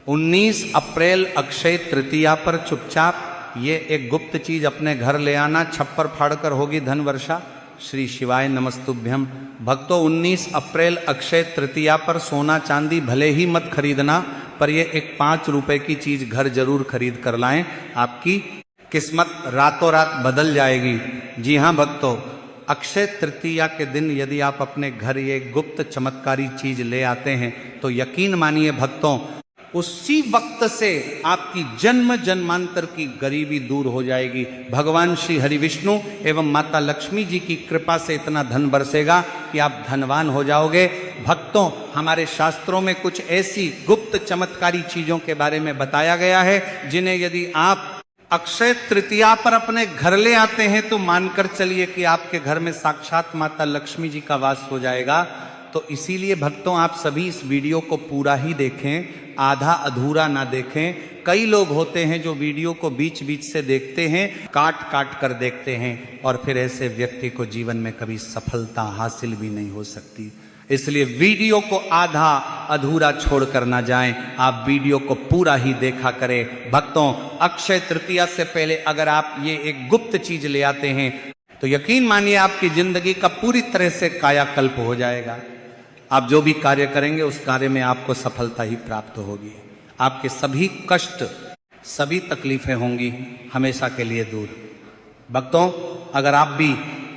19 अप्रैल अक्षय तृतीया पर चुपचाप ये एक गुप्त चीज अपने घर ले आना, छप्पर फाड़कर होगी धन वर्षा। श्री शिवाय नमस्तुभ्यम। भक्तों 19 अप्रैल अक्षय तृतीया पर सोना चांदी भले ही मत खरीदना, पर ये एक 5 रुपए की चीज घर जरूर खरीद कर लाएं, आपकी किस्मत रातों रात बदल जाएगी। जी हाँ भक्तों, अक्षय तृतीया के दिन यदि आप अपने घर ये गुप्त चमत्कारी चीज ले आते हैं तो यकीन मानिए भक्तों, उसी वक्त से आपकी जन्म जन्मांतर की गरीबी दूर हो जाएगी। भगवान श्री हरि विष्णु एवं माता लक्ष्मी जी की कृपा से इतना धन बरसेगा कि आप धनवान हो जाओगे। भक्तों, हमारे शास्त्रों में कुछ ऐसी गुप्त चमत्कारी चीजों के बारे में बताया गया है जिन्हें यदि आप अक्षय तृतीया पर अपने घर ले आते हैं तो मानकर चलिए कि आपके घर में साक्षात माता लक्ष्मी जी का वास हो जाएगा। तो इसीलिए भक्तों, आप सभी इस वीडियो को पूरा ही देखें, आधा अधूरा ना देखें। कई लोग होते हैं जो वीडियो को बीच बीच से देखते हैं, काट काट कर देखते हैं, और फिर ऐसे व्यक्ति को जीवन में कभी सफलता हासिल भी नहीं हो सकती। इसलिए वीडियो को आधा अधूरा छोड़कर ना जाएं, आप वीडियो को पूरा ही देखा करें। भक्तों, अक्षय तृतीया से पहले अगर आप ये एक गुप्त चीज ले आते हैं तो यकीन मानिए आपकी जिंदगी का पूरी तरह से कायाकल्प हो जाएगा। आप जो भी कार्य करेंगे उस कार्य में आपको सफलता ही प्राप्त होगी। आपके सभी कष्ट, सभी तकलीफें होंगी हमेशा के लिए दूर। भक्तों, अगर आप भी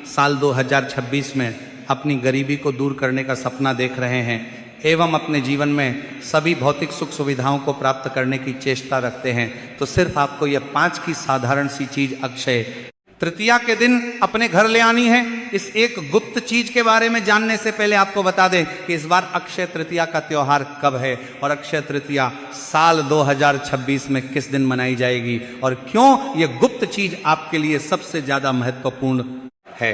साल 2026 में अपनी गरीबी को दूर करने का सपना देख रहे हैं एवं अपने जीवन में सभी भौतिक सुख सुविधाओं को प्राप्त करने की चेष्टा रखते हैं, तो सिर्फ आपको यह 5 की साधारण सी चीज अक्षय तृतीया के दिन अपने घर ले आनी है। इस एक गुप्त चीज के बारे में जानने से पहले आपको बता दें कि इस बार अक्षय तृतीया का त्योहार कब है और अक्षय तृतीया साल 2026 में किस दिन मनाई जाएगी और क्यों यह गुप्त चीज आपके लिए सबसे ज्यादा महत्वपूर्ण है।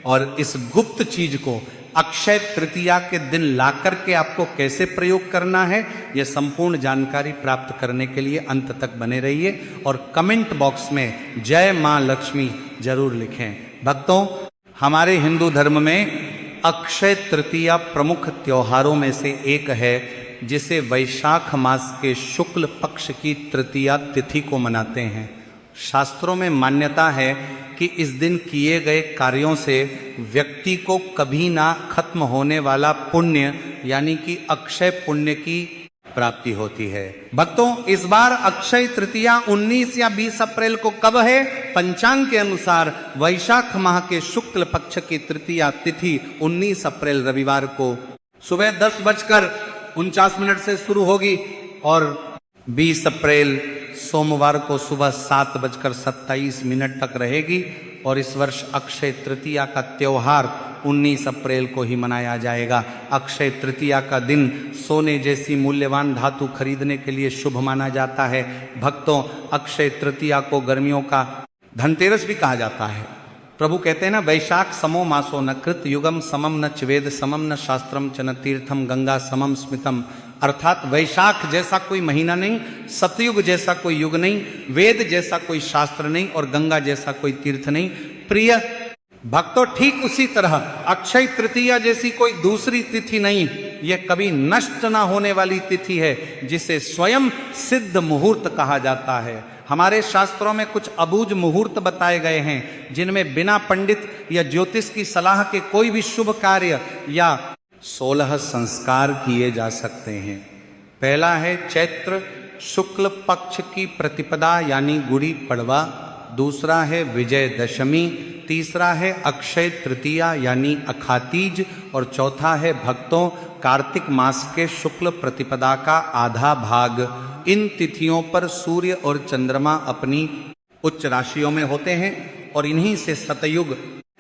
और इस गुप्त चीज को अक्षय तृतीया के दिन ला करके आपको कैसे प्रयोग करना है, यह संपूर्ण जानकारी प्राप्त करने के लिए अंत तक बने रहिए और कमेंट बॉक्स में जय मां लक्ष्मी जरूर लिखें। भक्तों, हमारे हिंदू धर्म में अक्षय तृतीया प्रमुख त्योहारों में से एक है, जिसे वैशाख मास के शुक्ल पक्ष की तृतीया तिथि को मनाते हैं। शास्त्रों में मान्यता है कि इस दिन किए गए कार्यों से व्यक्ति को कभी ना खत्म होने वाला पुण्य यानी कि अक्षय पुण्य की प्राप्ति होती है। भक्तों, इस बार अक्षय तृतीया 19 या 20 अप्रैल को कब है? पंचांग के अनुसार वैशाख माह के शुक्ल पक्ष की तृतीया तिथि 19 अप्रैल रविवार को सुबह 10:49 से शुरू होगी और 20 अप्रैल सोमवार को सुबह 7:27 तक रहेगी। और इस वर्ष अक्षय तृतीया का त्योहार 19 अप्रैल को ही मनाया जाएगा। अक्षय तृतीया का दिन सोने जैसी मूल्यवान धातु खरीदने के लिए शुभ माना जाता है। भक्तों, अक्षय तृतीया को गर्मियों का धनतेरस भी कहा जाता है। प्रभु कहते हैं ना, वैशाख समो मासो न कृत युगम समम न च वेद समम न शास्त्रम च न तीर्थम गंगा समम स्मितम। अर्थात वैशाख जैसा कोई महीना नहीं, सतयुग जैसा कोई युग नहीं, वेद जैसा कोई शास्त्र नहीं और गंगा जैसा कोई तीर्थ नहीं। प्रिय भक्तों, ठीक उसी तरह अक्षय तृतीया जैसी कोई दूसरी तिथि नहीं, यह कभी नष्ट ना होने वाली तिथि है, जिसे स्वयं सिद्ध मुहूर्त कहा जाता है। हमारे शास्त्रों में कुछ अबूझ मुहूर्त बताए गए हैं जिनमें बिना पंडित या ज्योतिष की सलाह के कोई भी शुभ कार्य या 16 संस्कार किए जा सकते हैं। पहला है चैत्र शुक्ल पक्ष की प्रतिपदा यानी गुड़ी पड़वा, दूसरा है विजयदशमी, तीसरा है अक्षय तृतीया यानी अखातीज और चौथा है भक्तों कार्तिक मास के शुक्ल प्रतिपदा का आधा भाग। इन तिथियों पर सूर्य और चंद्रमा अपनी उच्च राशियों में होते हैं और इन्हीं से सतयुग,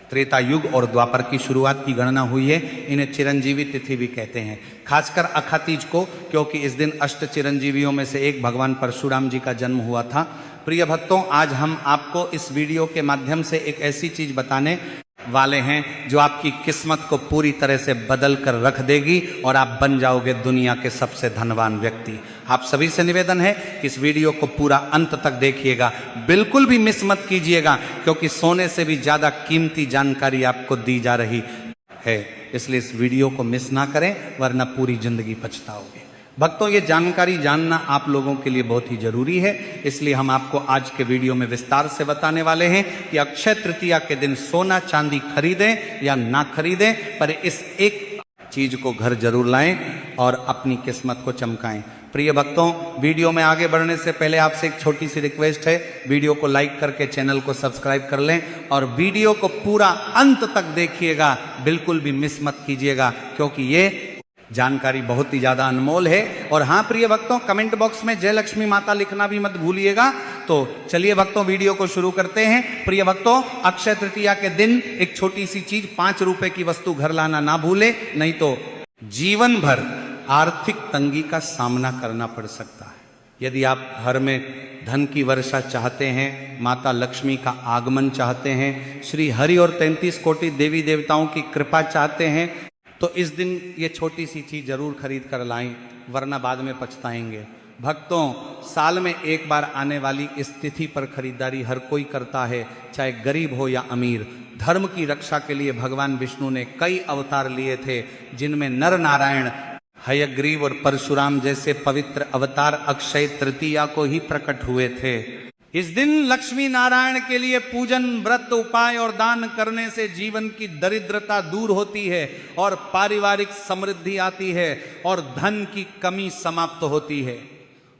त्रेता युग और द्वापर की शुरुआत की गणना हुई है। इन्हें चिरंजीवी तिथि भी कहते हैं, खासकर अखातीज को, क्योंकि इस दिन अष्ट चिरंजीवियों में से एक भगवान परशुराम जी का जन्म हुआ था। प्रिय भक्तों, आज हम आपको इस वीडियो के माध्यम से एक ऐसी चीज बताने वाले हैं जो आपकी किस्मत को पूरी तरह से बदल कर रख देगी और आप बन जाओगे दुनिया के सबसे धनवान व्यक्ति। आप सभी से निवेदन है कि इस वीडियो को पूरा अंत तक देखिएगा, बिल्कुल भी मिस मत कीजिएगा, क्योंकि सोने से भी ज्यादा कीमती जानकारी आपको दी जा रही है। इसलिए इस वीडियो को मिस ना करें, वरना पूरी जिंदगी पछताओगे। भक्तों, ये जानकारी जानना आप लोगों के लिए बहुत ही जरूरी है, इसलिए हम आपको आज के वीडियो में विस्तार से बताने वाले हैं कि अक्षय तृतीया के दिन सोना चांदी खरीदें या ना खरीदें, पर इस एक चीज को घर जरूर लाएं और अपनी किस्मत को चमकाएं। प्रिय भक्तों, वीडियो में आगे बढ़ने से पहले आपसे एक छोटी सी रिक्वेस्ट है, वीडियो को लाइक करके चैनल को सब्सक्राइब कर लें और वीडियो को पूरा अंत तक देखिएगा, बिल्कुल भी मिस मत कीजिएगा, क्योंकि ये जानकारी बहुत ही ज्यादा अनमोल है। और हाँ प्रिय भक्तों, कमेंट बॉक्स में जय लक्ष्मी माता लिखना भी मत भूलिएगा। तो चलिए भक्तों, वीडियो को शुरू करते हैं। प्रिय भक्तों, अक्षय तृतीया के दिन एक छोटी सी चीज, 5 रुपए की वस्तु घर लाना ना भूले, नहीं तो जीवन भर आर्थिक तंगी का सामना करना पड़ सकता है। यदि आप घर में धन की वर्षा चाहते हैं, माता लक्ष्मी का आगमन चाहते हैं, श्री हरि और 33 कोटि देवी देवताओं की कृपा चाहते हैं, तो इस दिन ये छोटी सी चीज जरूर खरीद कर लाएं, वरना बाद में पछताएंगे। भक्तों, साल में एक बार आने वाली इस तिथि पर खरीदारी हर कोई करता है, चाहे गरीब हो या अमीर। धर्म की रक्षा के लिए भगवान विष्णु ने कई अवतार लिए थे, जिनमें नर नारायण, हयग्रीव और परशुराम जैसे पवित्र अवतार अक्षय तृतीया को ही प्रकट हुए थे। इस दिन लक्ष्मी नारायण के लिए पूजन, व्रत, उपाय और दान करने से जीवन की दरिद्रता दूर होती है और पारिवारिक समृद्धि आती है और धन की कमी समाप्त होती है।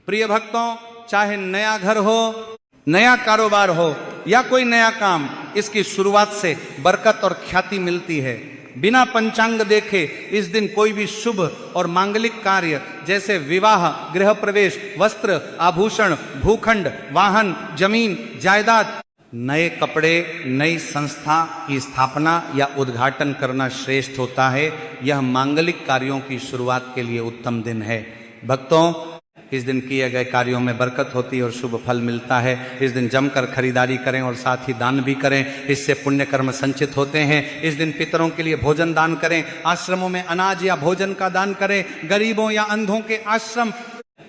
प्रिय भक्तों, चाहे नया घर हो, नया कारोबार हो या कोई नया काम, इसकी शुरुआत से बरकत और ख्याति मिलती है। बिना पंचांग देखे इस दिन कोई भी शुभ और मांगलिक कार्य जैसे विवाह, गृह प्रवेश, वस्त्र, आभूषण, भूखंड, वाहन, जमीन, जायदाद, नए कपड़े, नई संस्था की स्थापना या उद्घाटन करना श्रेष्ठ होता है। यह मांगलिक कार्यों की शुरुआत के लिए उत्तम दिन है। भक्तों, इस दिन किए गए कार्यों में बरकत होती है और शुभ फल मिलता है। इस दिन जमकर खरीदारी करें और साथ ही दान भी करें, इससे पुण्य कर्म संचित होते हैं। इस दिन पितरों के लिए भोजन दान करें, आश्रमों में अनाज या भोजन का दान करें, गरीबों या अंधों के आश्रम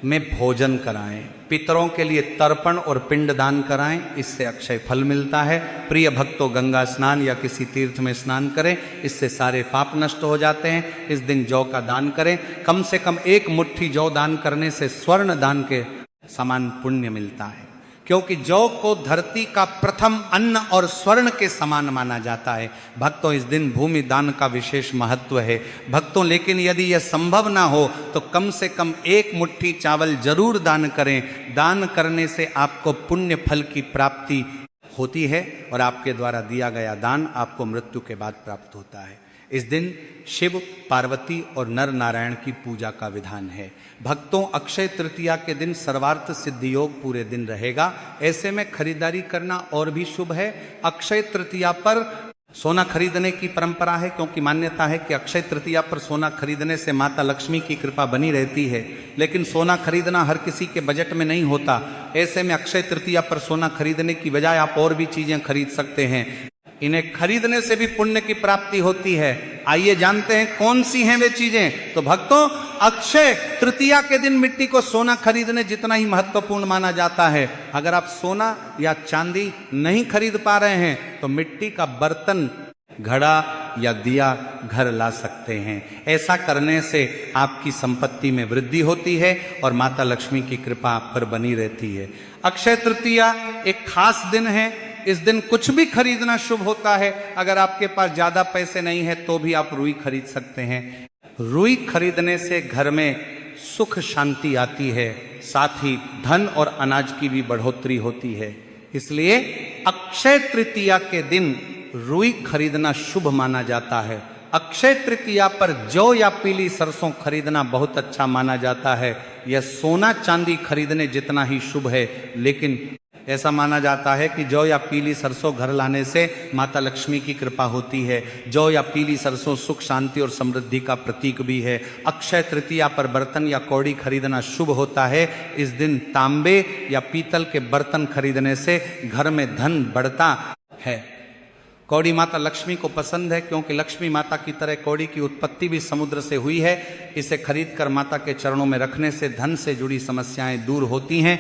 में भोजन कराएं, पितरों के लिए तर्पण और पिंड दान कराएं, इससे अक्षय फल मिलता है। प्रिय भक्तों, गंगा स्नान या किसी तीर्थ में स्नान करें, इससे सारे पाप नष्ट हो जाते हैं। इस दिन जौ का दान करें, कम से कम 1 मुट्ठी जौ दान करने से स्वर्ण दान के समान पुण्य मिलता है, क्योंकि जौ को धरती का प्रथम अन्न और स्वर्ण के समान माना जाता है। भक्तों, इस दिन भूमि दान का विशेष महत्व है। भक्तों, लेकिन यदि यह संभव ना हो तो कम से कम 1 मुट्ठी चावल जरूर दान करें। दान करने से आपको पुण्य फल की प्राप्ति होती है और आपके द्वारा दिया गया दान आपको मृत्यु के बाद प्राप्त होता है। इस दिन शिव, पार्वती और नर नारायण की पूजा का विधान है। भक्तों, अक्षय तृतीया के दिन सर्वार्थ सिद्धि योग पूरे दिन रहेगा। ऐसे में खरीदारी करना और भी शुभ है। अक्षय तृतीया पर सोना खरीदने की परंपरा है, क्योंकि मान्यता है कि अक्षय तृतीया पर सोना खरीदने से माता लक्ष्मी की कृपा बनी रहती है। लेकिन सोना खरीदना हर किसी के बजट में नहीं होता। ऐसे में अक्षय तृतीया पर सोना खरीदने की बजाय आप और भी चीजें खरीद सकते हैं। इन्हें खरीदने से भी पुण्य की प्राप्ति होती है। आइए जानते हैं कौन सी हैं वे चीजें। तो भक्तों, अक्षय तृतीया के दिन मिट्टी को सोना खरीदने जितना ही महत्वपूर्ण माना जाता है। अगर आप सोना या चांदी नहीं खरीद पा रहे हैं तो मिट्टी का बर्तन, घड़ा या दिया घर ला सकते हैं। ऐसा करने से आपकी संपत्ति में वृद्धि होती है और माता लक्ष्मी की कृपा आप पर बनी रहती है। अक्षय तृतीया एक खास दिन है। इस दिन कुछ भी खरीदना शुभ होता है। अगर आपके पास ज्यादा पैसे नहीं है तो भी आप रुई खरीद सकते हैं। रुई खरीदने से घर में सुख शांति आती है, साथ ही धन और अनाज की भी बढ़ोतरी होती है। इसलिए अक्षय तृतीया के दिन रुई खरीदना शुभ माना जाता है। अक्षय तृतीया पर जौ या पीली सरसों खरीदना बहुत अच्छा माना जाता है। यह सोना चांदी खरीदने जितना ही शुभ है, लेकिन ऐसा माना जाता है कि जौ या पीली सरसों घर लाने से माता लक्ष्मी की कृपा होती है। जौ या पीली सरसों सुख, शांति और समृद्धि का प्रतीक भी है। अक्षय तृतीया पर बर्तन या कौड़ी खरीदना शुभ होता है। इस दिन तांबे या पीतल के बर्तन खरीदने से घर में धन बढ़ता है। कौड़ी माता लक्ष्मी को पसंद है, क्योंकि लक्ष्मी माता की तरह कौड़ी की उत्पत्ति भी समुद्र से हुई है। इसे खरीदकर माता के चरणों में रखने से धन से जुड़ी समस्याएं दूर होती हैं।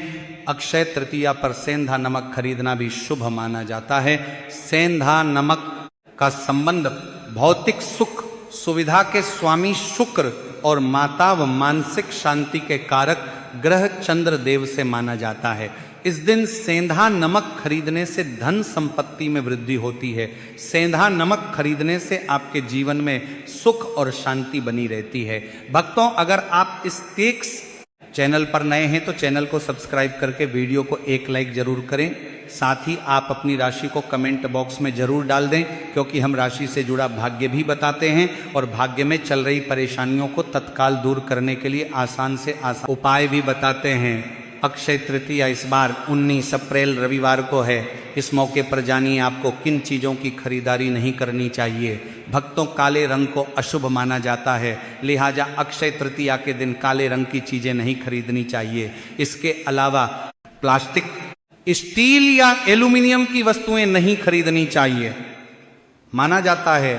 अक्षय तृतीया पर सेंधा नमक खरीदना भी शुभ माना जाता है। सेंधा नमक का संबंध भौतिक सुख, सुविधा के स्वामी शुक्र और माता व मानसिक शांति के कारक ग्रह चंद्र देव से माना जाता है। इस दिन सेंधा नमक खरीदने से धन संपत्ति में वृद्धि होती है। सेंधा नमक खरीदने से आपके जीवन में सुख और शांति बनी रहती है। भक्तों, अगर आप इस टेक्स चैनल पर नए हैं तो चैनल को सब्सक्राइब करके वीडियो को एक लाइक जरूर करें। साथ ही आप अपनी राशि को कमेंट बॉक्स में जरूर डाल दें, क्योंकि हम राशि से जुड़ा भाग्य भी बताते हैं और भाग्य में चल रही परेशानियों को तत्काल दूर करने के लिए आसान से आसान उपाय भी बताते हैं। अक्षय तृतीया इस बार 19 अप्रैल रविवार को है। इस मौके पर जानिए आपको किन चीज़ों की खरीदारी नहीं करनी चाहिए। भक्तों, काले रंग को अशुभ माना जाता है, लिहाजा अक्षय तृतीया के दिन काले रंग की चीज़ें नहीं खरीदनी चाहिए। इसके अलावा प्लास्टिक, स्टील या एल्यूमिनियम की वस्तुएं नहीं खरीदनी चाहिए। माना जाता है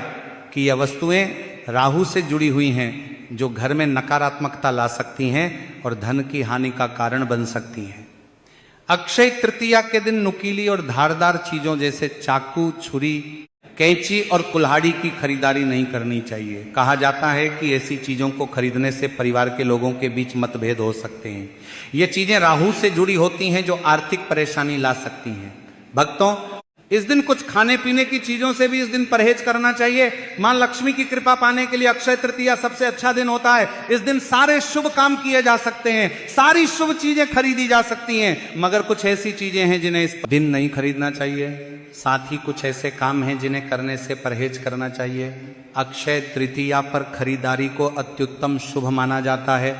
कि यह वस्तुएं राहु से जुड़ी हुई हैं, जो घर में नकारात्मकता ला सकती हैं और धन की हानि का कारण बन सकती हैं। अक्षय तृतीया के दिन नुकीली और धारदार चीजों जैसे चाकू, छुरी, कैंची और कुल्हाड़ी की खरीदारी नहीं करनी चाहिए। कहा जाता है कि ऐसी चीजों को खरीदने से परिवार के लोगों के बीच मतभेद हो सकते हैं। ये चीजें राहु से जुड़ी होती हैं, जो आर्थिक परेशानी ला सकती हैं। भक्तों, इस दिन कुछ खाने पीने की चीजों से भी इस दिन परहेज करना चाहिए। मां लक्ष्मी की कृपा पाने के लिए अक्षय तृतीया सबसे अच्छा दिन होता है। इस दिन सारे शुभ काम किए जा सकते हैं, सारी शुभ चीजें खरीदी जा सकती हैं, मगर कुछ ऐसी चीजें हैं जिन्हें इस दिन नहीं खरीदना चाहिए। साथ ही कुछ ऐसे काम हैं जिन्हें करने से परहेज करना चाहिए। अक्षय तृतीया पर खरीदारी को अत्युत्तम शुभ माना जाता है।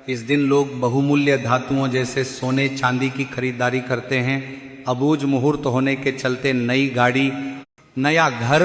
इस दिन लोग बहुमूल्य धातुओं जैसे सोने चांदी की खरीदारी करते हैं। अबूझ मुहूर्त होने के चलते नई गाड़ी, नया घर,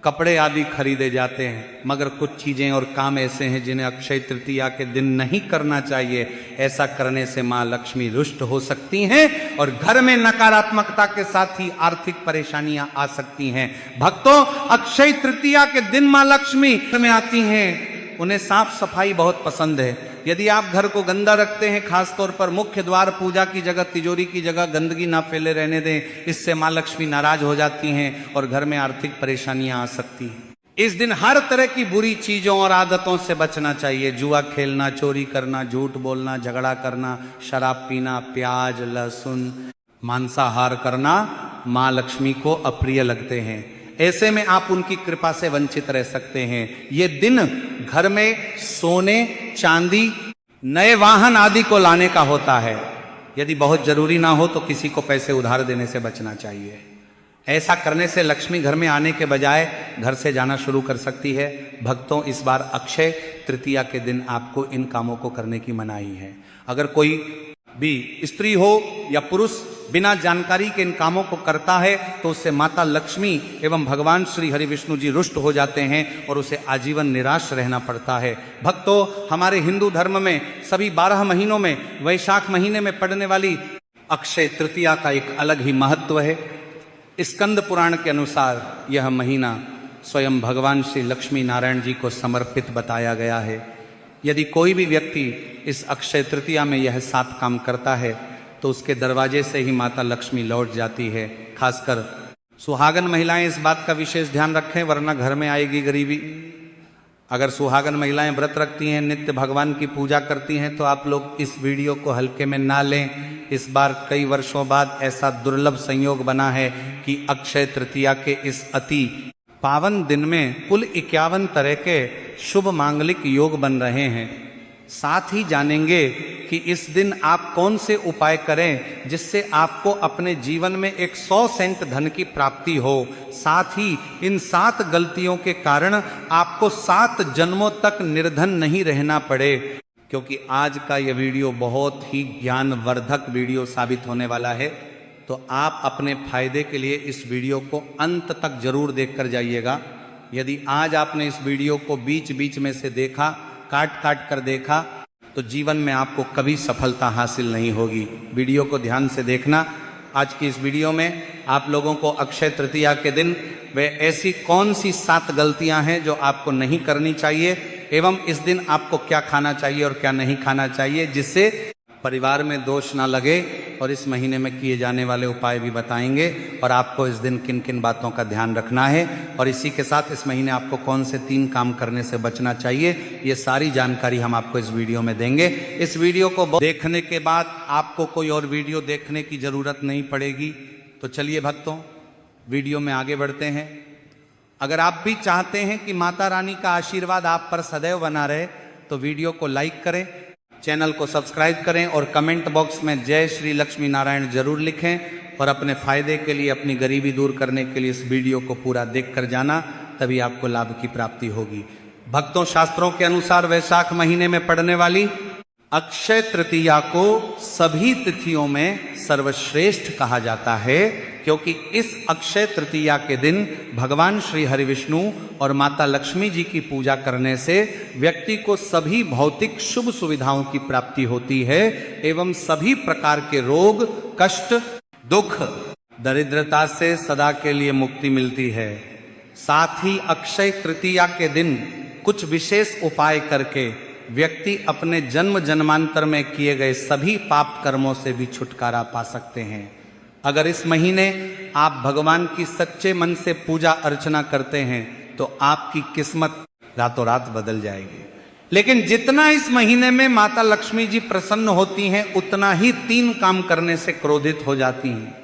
कपड़े आदि खरीदे जाते हैं, मगर कुछ चीजें और काम ऐसे हैं जिन्हें अक्षय तृतीया के दिन नहीं करना चाहिए। ऐसा करने से मां लक्ष्मी रुष्ट हो सकती हैं और घर में नकारात्मकता के साथ ही आर्थिक परेशानियां आ सकती हैं। भक्तों, अक्षय तृतीया के दिन मां लक्ष्मी में आती हैं। उन्हें साफ सफाई बहुत पसंद है। यदि आप घर को गंदा रखते हैं, खासतौर पर मुख्य द्वार, पूजा की जगह, तिजोरी की जगह गंदगी ना फैले रहने दें। इससे मां लक्ष्मी नाराज हो जाती हैं और घर में आर्थिक परेशानियां आ सकती हैं। इस दिन हर तरह की बुरी चीजों और आदतों से बचना चाहिए। जुआ खेलना, चोरी करना, झूठ बोलना, झगड़ा करना, शराब पीना, प्याज, लहसुन, मांसाहार करना मां लक्ष्मी को अप्रिय लगते हैं। ऐसे में आप उनकी कृपा से वंचित रह सकते हैं। ये दिन घर में सोने, चांदी, नए वाहन आदि को लाने का होता है। यदि बहुत जरूरी ना हो तो किसी को पैसे उधार देने से बचना चाहिए। ऐसा करने से लक्ष्मी घर में आने के बजाय घर से जाना शुरू कर सकती है। भक्तों, इस बार अक्षय तृतीया के दिन आपको इन कामों को करने की मनाही है। अगर कोई भी स्त्री हो या पुरुष बिना जानकारी के इन कामों को करता है तो उससे माता लक्ष्मी एवं भगवान श्री हरि विष्णु जी रुष्ट हो जाते हैं और उसे आजीवन निराश रहना पड़ता है। भक्तों, हमारे हिंदू धर्म में सभी 12 महीनों में वैशाख महीने में पड़ने वाली अक्षय तृतीया का एक अलग ही महत्व है। स्कंद पुराण के अनुसार यह महीना स्वयं भगवान श्री लक्ष्मी नारायण जी को समर्पित बताया गया है। यदि कोई भी व्यक्ति इस अक्षय तृतीया में यह 7 काम करता है तो उसके दरवाजे से ही माता लक्ष्मी लौट जाती है। खासकर सुहागन महिलाएं इस बात का विशेष ध्यान रखें, वरना घर में आएगी गरीबी। अगर सुहागन महिलाएं व्रत रखती हैं, नित्य भगवान की पूजा करती हैं, तो आप लोग इस वीडियो को हल्के में ना लें। इस बार कई वर्षों बाद ऐसा दुर्लभ संयोग बना है कि अक्षय तृतीया के इस अति पावन दिन में कुल 51 तरह के शुभ मांगलिक योग बन रहे हैं। साथ ही जानेंगे कि इस दिन आप कौन से उपाय करें जिससे आपको अपने जीवन में 100% धन की प्राप्ति हो। साथ ही इन 7 गलतियों के कारण आपको 7 जन्मों तक निर्धन नहीं रहना पड़े, क्योंकि आज का यह वीडियो बहुत ही ज्ञानवर्धक वीडियो साबित होने वाला है। तो आप अपने फायदे के लिए इस वीडियो को अंत तक जरूर देखकर जाइएगा। यदि आज आपने इस वीडियो को बीच बीच में से देखा, काट काट कर देखा, तो जीवन में आपको कभी सफलता हासिल नहीं होगी। वीडियो को ध्यान से देखना। आज की इस वीडियो में आप लोगों को अक्षय तृतीया के दिन वे ऐसी कौन सी 7 गलतियां हैं जो आपको नहीं करनी चाहिए, एवं इस दिन आपको क्या खाना चाहिए और क्या नहीं खाना चाहिए, जिससे परिवार में दोष ना लगे, और इस महीने में किए जाने वाले उपाय भी बताएंगे और आपको इस दिन किन किन बातों का ध्यान रखना है, और इसी के साथ इस महीने आपको कौन से 3 काम करने से बचना चाहिए, ये सारी जानकारी हम आपको इस वीडियो में देंगे। इस वीडियो को देखने के बाद आपको कोई और वीडियो देखने की जरूरत नहीं पड़ेगी। तो चलिए भक्तों, वीडियो में आगे बढ़ते हैं। अगर आप भी चाहते हैं कि माता रानी का आशीर्वाद आप पर सदैव बना रहे, तो वीडियो को लाइक करें, चैनल को सब्सक्राइब करें और कमेंट बॉक्स में जय श्री लक्ष्मी नारायण जरूर लिखें, और अपने फायदे के लिए, अपनी गरीबी दूर करने के लिए इस वीडियो को पूरा देख कर जाना, तभी आपको लाभ की प्राप्ति होगी। भक्तों, शास्त्रों के अनुसार वैशाख महीने में पड़ने वाली अक्षय तृतीया को सभी तिथियों में सर्वश्रेष्ठ कहा जाता है, क्योंकि इस अक्षय तृतीया के दिन भगवान श्री हरि विष्णु और माता लक्ष्मी जी की पूजा करने से व्यक्ति को सभी भौतिक शुभ सुविधाओं की प्राप्ति होती है एवं सभी प्रकार के रोग, कष्ट, दुख, दरिद्रता से सदा के लिए मुक्ति मिलती है। साथ ही अक्षय तृतीया के दिन कुछ विशेष उपाय करके व्यक्ति अपने जन्म जन्मांतर में किए गए सभी पाप कर्मों से भी छुटकारा पा सकते हैं। अगर इस महीने आप भगवान की सच्चे मन से पूजा अर्चना करते हैं तो आपकी किस्मत रातों रात बदल जाएगी। लेकिन जितना इस महीने में माता लक्ष्मी जी प्रसन्न होती हैं, उतना ही 3 काम करने से क्रोधित हो जाती हैं।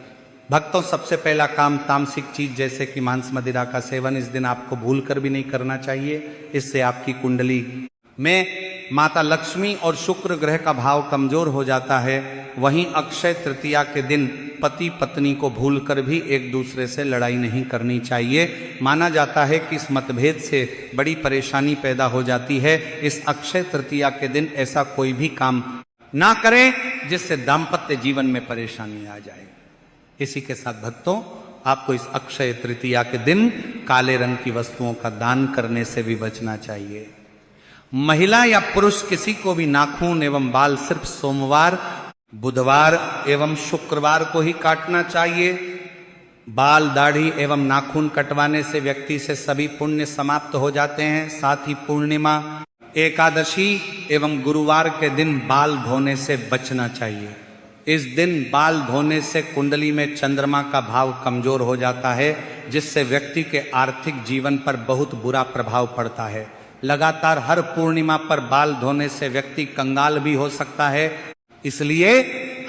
भक्तों, सबसे पहला काम तामसिक चीज जैसे कि मांस मदिरा का सेवन इस दिन आपको भूल कर भी नहीं करना चाहिए। इससे आपकी कुंडली में माता लक्ष्मी और शुक्र ग्रह का भाव कमजोर हो जाता है। वहीं अक्षय तृतीया के दिन पति पत्नी को भूलकर भी एक दूसरे से लड़ाई नहीं करनी चाहिए। माना जाता है कि इस मतभेद से बड़ी परेशानी पैदा हो जाती है। इस अक्षय तृतीया के दिन ऐसा कोई भी काम ना करें जिससे दाम्पत्य जीवन में परेशानी आ जाए। इसी के साथ भक्तों, आपको इस अक्षय तृतीया के दिन काले रंग की वस्तुओं का दान करने से भी बचना चाहिए। महिला या पुरुष किसी को भी नाखून एवं बाल सिर्फ सोमवार, बुधवार एवं शुक्रवार को ही काटना चाहिए। बाल, दाढ़ी एवं नाखून कटवाने से व्यक्ति से सभी पुण्य समाप्त हो जाते हैं। साथ ही पूर्णिमा, एकादशी एवं गुरुवार के दिन बाल धोने से बचना चाहिए। इस दिन बाल धोने से कुंडली में चंद्रमा का भाव कमजोर हो जाता है, जिससे व्यक्ति के आर्थिक जीवन पर बहुत बुरा प्रभाव पड़ता है। लगातार हर पूर्णिमा पर बाल धोने से व्यक्ति कंगाल भी हो सकता है, इसलिए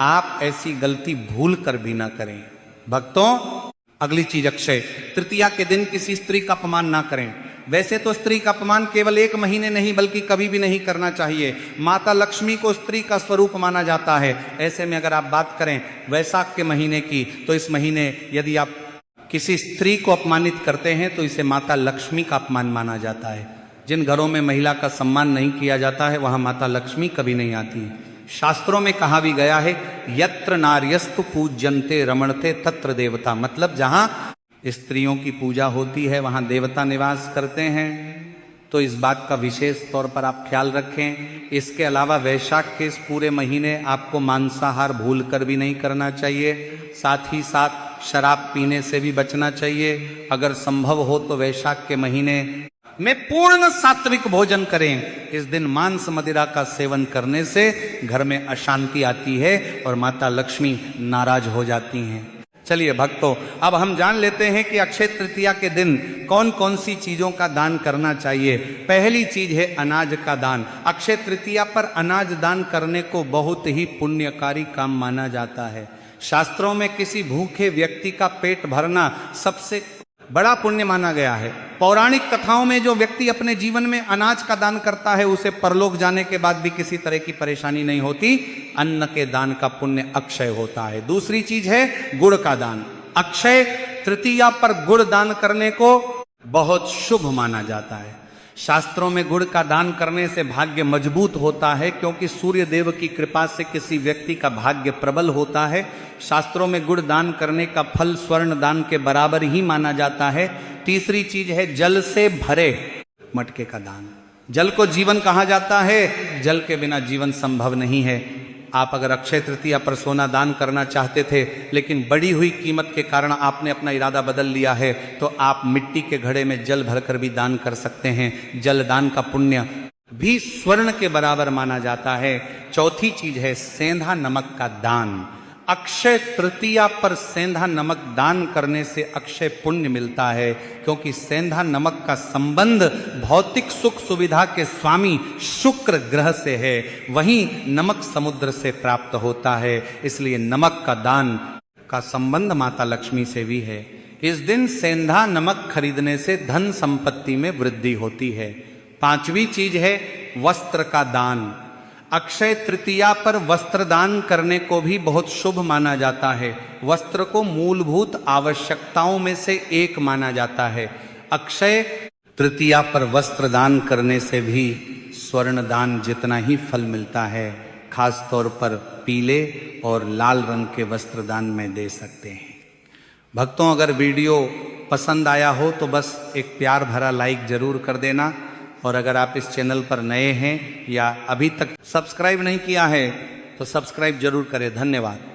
आप ऐसी गलती भूल कर भी ना करें। भक्तों, अगली चीज, अक्षय तृतीया के दिन किसी स्त्री का अपमान ना करें। वैसे तो स्त्री का अपमान केवल 1 महीने नहीं बल्कि कभी भी नहीं करना चाहिए। माता लक्ष्मी को स्त्री का स्वरूप माना जाता है। ऐसे में अगर आप बात करें वैशाख के महीने की, तो इस महीने यदि आप किसी स्त्री को अपमानित करते हैं तो इसे माता लक्ष्मी का अपमान माना जाता है। जिन घरों में महिला का सम्मान नहीं किया जाता है वहां माता लक्ष्मी कभी नहीं आती। शास्त्रों में कहा भी गया है, यत्र नार्यस्तु पूज्यन्ते रमणते तत्र देवता, मतलब जहां स्त्रियों की पूजा होती है वहां देवता निवास करते हैं। तो इस बात का विशेष तौर पर आप ख्याल रखें। इसके अलावा वैशाख के इस पूरे महीने आपको मांसाहार भूल कर भी नहीं करना चाहिए। साथ ही साथ शराब पीने से भी बचना चाहिए। अगर संभव हो तो वैशाख के महीने में पूर्ण सात्विक भोजन करें। इस दिन मांस मदिरा का सेवन करने से घर में अशांति आती है और माता लक्ष्मी नाराज हो जाती हैं। चलिए भक्तों, अब हम जान लेते हैं कि अक्षय तृतीया के दिन कौन कौन सी चीजों का दान करना चाहिए। पहली चीज है अनाज का दान। अक्षय तृतीया पर अनाज दान करने को बहुत ही पुण्यकारी काम माना जाता है। शास्त्रों में किसी भूखे व्यक्ति का पेट भरना सबसे बड़ा पुण्य माना गया है। पौराणिक कथाओं में जो व्यक्ति अपने जीवन में अनाज का दान करता है उसे परलोक जाने के बाद भी किसी तरह की परेशानी नहीं होती। अन्न के दान का पुण्य अक्षय होता है। दूसरी चीज है गुड़ का दान। अक्षय तृतीया पर गुड़ दान करने को बहुत शुभ माना जाता है। शास्त्रों में गुड़ का दान करने से भाग्य मजबूत होता है, क्योंकि सूर्य देव की कृपा से किसी व्यक्ति का भाग्य प्रबल होता है। शास्त्रों में गुड़ दान करने का फल स्वर्ण दान के बराबर ही माना जाता है। तीसरी चीज है जल से भरे मटके का दान। जल को जीवन कहा जाता है, जल के बिना जीवन संभव नहीं है। आप अगर अक्षय तृतीया पर सोना दान करना चाहते थे लेकिन बढ़ी हुई कीमत के कारण आपने अपना इरादा बदल लिया है, तो आप मिट्टी के घड़े में जल भरकर भी दान कर सकते हैं। जल दान का पुण्य भी स्वर्ण के बराबर माना जाता है। चौथी चीज है सेंधा नमक का दान। अक्षय तृतीया पर सेंधा नमक दान करने से अक्षय पुण्य मिलता है, क्योंकि सेंधा नमक का संबंध भौतिक सुख सुविधा के स्वामी शुक्र ग्रह से है, वहीं नमक समुद्र से प्राप्त होता है। इसलिए नमक का दान का संबंध माता लक्ष्मी से भी है। इस दिन सेंधा नमक खरीदने से धन संपत्ति में वृद्धि होती है। पांचवी चीज है वस्त्र का दान। अक्षय तृतीया पर वस्त्र दान करने को भी बहुत शुभ माना जाता है। वस्त्र को मूलभूत आवश्यकताओं में से एक माना जाता है। अक्षय तृतीया पर वस्त्र दान करने से भी स्वर्ण दान जितना ही फल मिलता है। खास तौर पर पीले और लाल रंग के वस्त्र दान में दे सकते हैं। भक्तों, अगर वीडियो पसंद आया हो तो बस एक प्यार भरा लाइक जरूर कर देना, और अगर आप इस चैनल पर नए हैं या अभी तक सब्सक्राइब नहीं किया है तो सब्सक्राइब जरूर करें। धन्यवाद।